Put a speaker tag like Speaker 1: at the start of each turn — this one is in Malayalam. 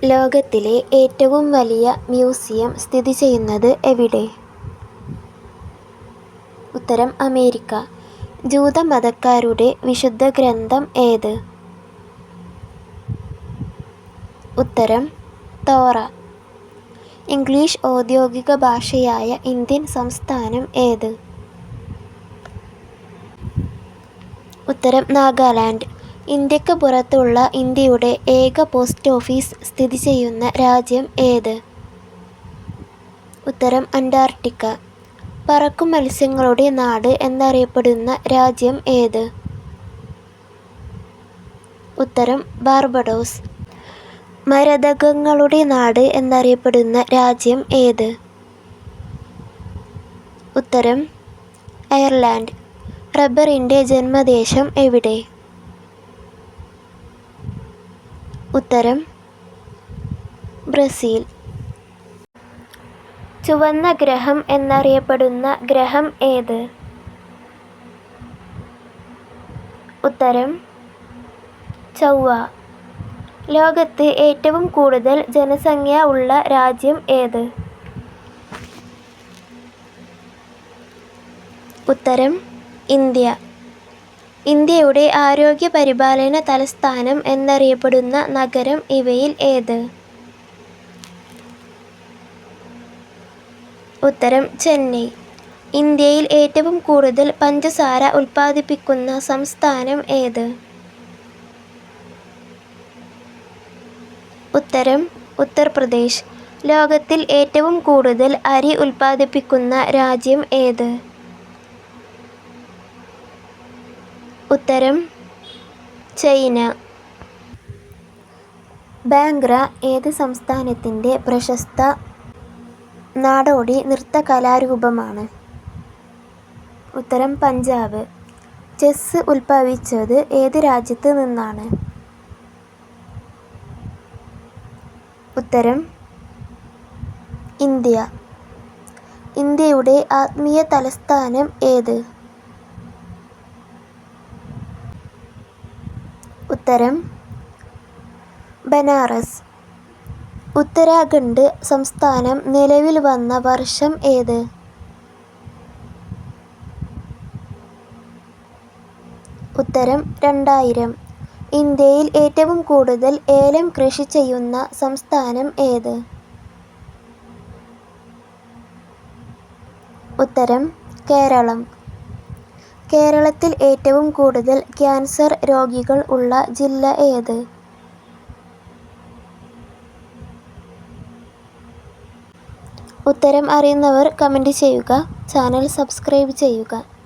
Speaker 1: ലോകത്തിലെ ഏറ്റവും വലിയ മ്യൂസിയം സ്ഥിതി ചെയ്യുന്നത് എവിടെ? ഉത്തരം അമേരിക്ക. ജൂതമതക്കാരുടെ വിശുദ്ധ ഗ്രന്ഥം ഏത്? ഉത്തരം തോറ. ഇംഗ്ലീഷ് ഔദ്യോഗിക ഭാഷയായ ഇന്ത്യൻ സംസ്ഥാനം ഏത്? ഉത്തരം നാഗാലാൻഡ്. ഇന്ത്യക്ക് പുറത്തുള്ള ഇന്ത്യയുടെ ഏക പോസ്റ്റ് ഓഫീസ് സ്ഥിതി ചെയ്യുന്ന രാജ്യം ഏത്? ഉത്തരം അന്റാർട്ടിക്ക. പറക്കും മത്സ്യങ്ങളുടെ നാട് എന്നറിയപ്പെടുന്ന രാജ്യം ഏത്? ഉത്തരം ബാർബഡോസ്. മരതകങ്ങളുടെ നാട് എന്നറിയപ്പെടുന്ന രാജ്യം ഏത്? ഉത്തരം അയർലാൻഡ്. റബ്ബറിൻ്റെ ജന്മദേശം എവിടെ? ഉത്തരം ബ്രസീൽ. ചുവന്ന ഗ്രഹം എന്നറിയപ്പെടുന്ന ഗ്രഹം ഏത്? ഉത്തരം ചൊവ്വ. ലോകത്ത് ഏറ്റവും കൂടുതൽ ജനസംഖ്യ ഉള്ള രാജ്യം ഏത്? ഉത്തരം ഇന്ത്യ. ഇന്ത്യയുടെ ആരോഗ്യ പരിപാലന തലസ്ഥാനം എന്നറിയപ്പെടുന്ന നഗരം ഇവയിൽ ഏത്? ഉത്തരം ചെന്നൈ. ഇന്ത്യയിൽ ഏറ്റവും കൂടുതൽ പഞ്ചസാര ഉൽപ്പാദിപ്പിക്കുന്ന സംസ്ഥാനം ഏത്? ഉത്തരം ഉത്തർപ്രദേശ്. ലോകത്തിൽ ഏറ്റവും കൂടുതൽ അരി ഉൽപ്പാദിപ്പിക്കുന്ന രാജ്യം ഏത്? ഉത്തരം ചൈന. ഭാംഗ്ര ഏത് സംസ്ഥാനത്തിൻ്റെ പ്രശസ്ത നാടോടി നൃത്തകലാരൂപമാണ്? ഉത്തരം പഞ്ചാബ്. ചെസ്സ് ഉത്ഭവിച്ചത് ഏത് രാജ്യത്ത് നിന്നാണ്? ഉത്തരം ഇന്ത്യ. ഇന്ത്യയുടെ ആത്മീയ തലസ്ഥാനം ഏത്? ഉത്തരം ബനാറസ്. ഉത്തരാഖണ്ഡ് സംസ്ഥാനം നിലവിൽ വന്ന വർഷം ഏത്? ഉത്തരം 2000. ഇന്ത്യയിൽ ഏറ്റവും കൂടുതൽ ഏലം കൃഷി ചെയ്യുന്ന സംസ്ഥാനം ഏത്? ഉത്തരം കേരളം. കേരളത്തിൽ ഏറ്റവും കൂടുതൽ ക്യാൻസർ രോഗികൾ ഉള്ള ജില്ല ഏത്? ഉത്തരം അറിയുന്നവർ കമൻറ്റ് ചെയ്യുക. ചാനൽ സബ്സ്ക്രൈബ് ചെയ്യുക.